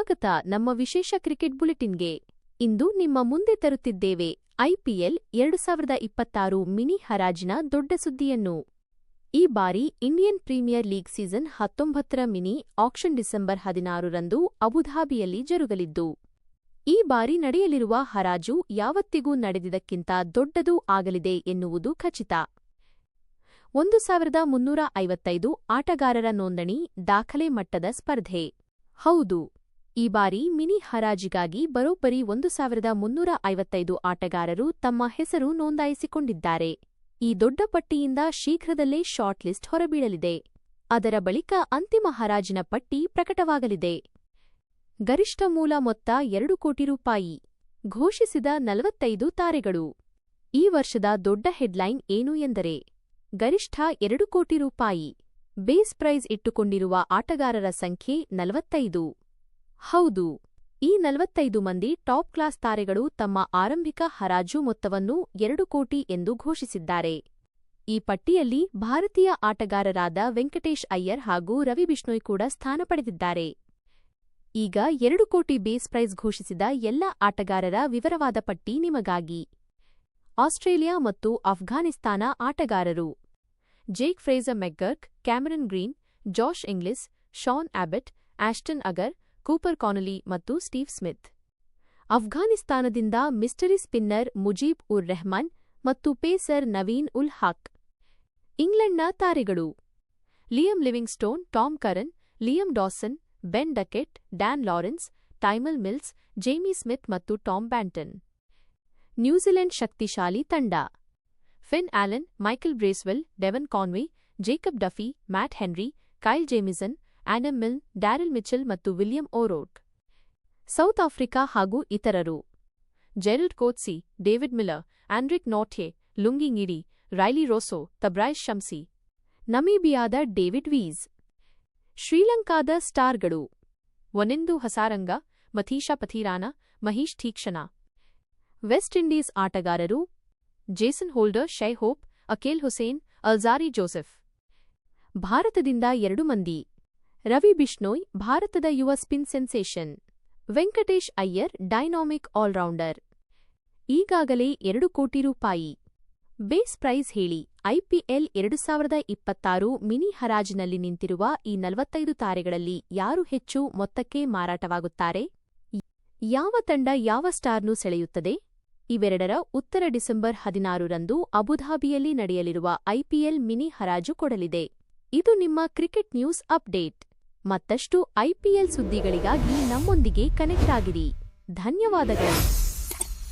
ಸ್ವಾಗತ ನಮ್ಮ ವಿಶೇಷ ಕ್ರಿಕೆಟ್ ಬುಲೆಟಿನ್ಗೆ. ಇಂದು ನಿಮ್ಮ ಮುಂದೆ ತರುತ್ತಿದ್ದೇವೆ ಐಪಿಎಲ್ 2026 ಮಿನಿ ಹರಾಜಿನ ದೊಡ್ಡ ಸುದ್ದಿಯನ್ನು. ಈ ಬಾರಿ ಇಂಡಿಯನ್ ಪ್ರೀಮಿಯರ್ ಲೀಗ್ ಸೀಸನ್ 19ರ ಮಿನಿ ಆಕ್ಷನ್ ಡಿಸೆಂಬರ್ 16ರಂದು ಅಬುಧಾಬಿಯಲ್ಲಿ ಜರುಗಲಿದ್ದು, ಈ ಬಾರಿ ನಡೆಯಲಿರುವ ಹರಾಜು ಯಾವತ್ತಿಗೂ ನಡೆದಿದ್ದಕ್ಕಿಂತ ದೊಡ್ಡದು ಆಗಲಿದೆ ಎನ್ನುವುದು ಖಚಿತ. 1355 ಆಟಗಾರರ ನೋಂದಣಿ ದಾಖಲೆ ಮಟ್ಟದ ಸ್ಪರ್ಧೆ. ಹೌದು, ಈ ಬಾರಿ ಮಿನಿ ಹರಾಜಿಗಾಗಿ ಬರೋಬ್ಬರಿ 1355 ಆಟಗಾರರು ತಮ್ಮ ಹೆಸರು ನೋಂದಾಯಿಸಿಕೊಂಡಿದ್ದಾರೆ. ಈ ದೊಡ್ಡ ಪಟ್ಟಿಯಿಂದ ಶೀಘ್ರದಲ್ಲೇ ಶಾರ್ಟ್ ಲಿಸ್ಟ್ ಹೊರಬೀಳಲಿದೆ. ಅದರ ಬಳಿಕ ಅಂತಿಮ ಹರಾಜಿನ ಪಟ್ಟಿ ಪ್ರಕಟವಾಗಲಿದೆ. ಗರಿಷ್ಠ ಮೂಲ ಮೊತ್ತ 2 ಕೋಟಿ ರೂಪಾಯಿ. ಘೋಷಿಸಿದ 45 ತಾರೆಗಳು. ಈ ವರ್ಷದ ದೊಡ್ಡ ಹೆಡ್ಲೈನ್ ಏನು ಎಂದರೆ ಗರಿಷ್ಠ 2 ಕೋಟಿ ರೂಪಾಯಿ. ಬೇಸ್ ಪ್ರೈಸ್ ಇಟ್ಟುಕೊಂಡಿರುವ ಆಟಗಾರರ ಸಂಖ್ಯೆ 45. ಹೌದು, ಈ 45 ಮಂದಿ ಟಾಪ್ ಕ್ಲಾಸ್ ತಾರೆಗಳು ತಮ್ಮ ಆರಂಭಿಕ ಹರಾಜು ಮೊತ್ತವನ್ನು 2 ಕೋಟಿ ಎಂದು ಘೋಷಿಸಿದ್ದಾರೆ. ಈ ಪಟ್ಟಿಯಲ್ಲಿ ಭಾರತೀಯ ಆಟಗಾರರಾದ ವೆಂಕಟೇಶ್ ಅಯ್ಯರ್ ಹಾಗೂ ರವಿ ಬಿಷ್ಣೋಯ್ ಕೂಡ ಸ್ಥಾನ ಪಡೆದಿದ್ದಾರೆ. ಈಗ 2 ಕೋಟಿ ಬೇಸ್ ಪ್ರೈಸ್ ಘೋಷಿಸಿದ ಎಲ್ಲ ಆಟಗಾರರ ವಿವರವಾದ ಪಟ್ಟಿ ನಿಮಗಾಗಿ. ಆಸ್ಟ್ರೇಲಿಯಾ ಮತ್ತು ಅಫ್ಘಾನಿಸ್ತಾನ ಆಟಗಾರರು: Jake Fraser McGurk, Cameron Green, Josh Inglis, Sean Abbott, Ashton Agar, Cooper Connolly ಮತ್ತು ಸ್ಟೀವ್ ಸ್ಮಿತ್. ಅಫ್ಘಾನಿಸ್ತಾನದಿಂದ ಮಿಸ್ಟರಿ ಸ್ಪಿನ್ನರ್ ಮುಜೀಬ್ ಉರ್ ರೆಹಮಾನ್ ಮತ್ತು ಪೇಸರ್ ನವೀನ್ ಉಲ್ ಹಕ್. ಇಂಗ್ಲೆಂಡ್ನ ತಾರೆಗಳು: Liam Livingstone, Tom Curran, Liam Dawson, Ben Duckett, Dan Lawrence, Tymal Mills, Jamie Smith ಮತ್ತು Tom Banton. New Zealand ಶಕ್ತಿಶಾಲಿ ತಂಡ: Finn Allen, Michael Bracewell, Devon Conway, Jacob Duffy, Matt Henry, Kyle Jamieson, Adam Milne, Daryl Mitchell ಮತ್ತು William O'Rourke. South Africa ಹಾಗೂ ಇತರರು: Gerald Coetzee, David Miller, Anrich Nortje, Lungi ಗಿಡಿ, Rilee Rossouw, Tabraiz Shamsi. ನಮೀಬಿಯಾದ David Wiese. ಶ್ರೀಲಂಕಾದ ಸ್ಟಾರ್ಗಳು: Wanindu Hasaranga, Matheesha Pathirana, Maheesh Theekshana. West Indies ಆಟಗಾರರು: Jason Holder, Shai Hope, Akeal Hosein, Alzarri Joseph. ಭಾರತದಿಂದ 2 ಮಂದಿ: ರವಿ ಬಿಷ್ಣೋಯ್, ಭಾರತದ ಯುವ spin sensation. Venkatesh Iyer, dynamic all rounder. ಈಗಾಗಲೇ 2 ಕೋಟಿ ರೂಪಾಯಿ ಬೇಸ್ ಪ್ರೈಸ್ ಹೇಳಿ. ಐಪಿಎಲ್ 2026 ಮಿನಿ ಹರಾಜಿನಲ್ಲಿ ನಿಂತಿರುವ ಈ 45 ತಾರೆಗಳಲ್ಲಿ ಯಾರು ಹೆಚ್ಚು ಮೊತ್ತಕ್ಕೆ ಮಾರಾಟವಾಗುತ್ತಾರೆ? ಯಾವ ತಂಡ ಯಾವ ಸ್ಟಾರ್ನು ಸೆಳೆಯುತ್ತದೆ? ಇವೆರಡರ ಉತ್ತರ ಡಿಸೆಂಬರ್ 16ರಂದು ಅಬುಧಾಬಿಯಲ್ಲಿ ನಡೆಯಲಿರುವ ಐಪಿಎಲ್ ಮಿನಿ ಹರಾಜು ಕೊಡಲಿದೆ. ಇದು ನಿಮ್ಮ ಕ್ರಿಕೆಟ್ ನ್ಯೂಸ್ ಅಪ್ಡೇಟ್. ಮತ್ತಷ್ಟು ಐಪಿಎಲ್ ಸುದ್ದಿಗಳಿಗಾಗಿ ನಮ್ಮೊಂದಿಗೆ ಕನೆಕ್ಟ್ ಆಗಿರಿ. ಧನ್ಯವಾದಗಳು.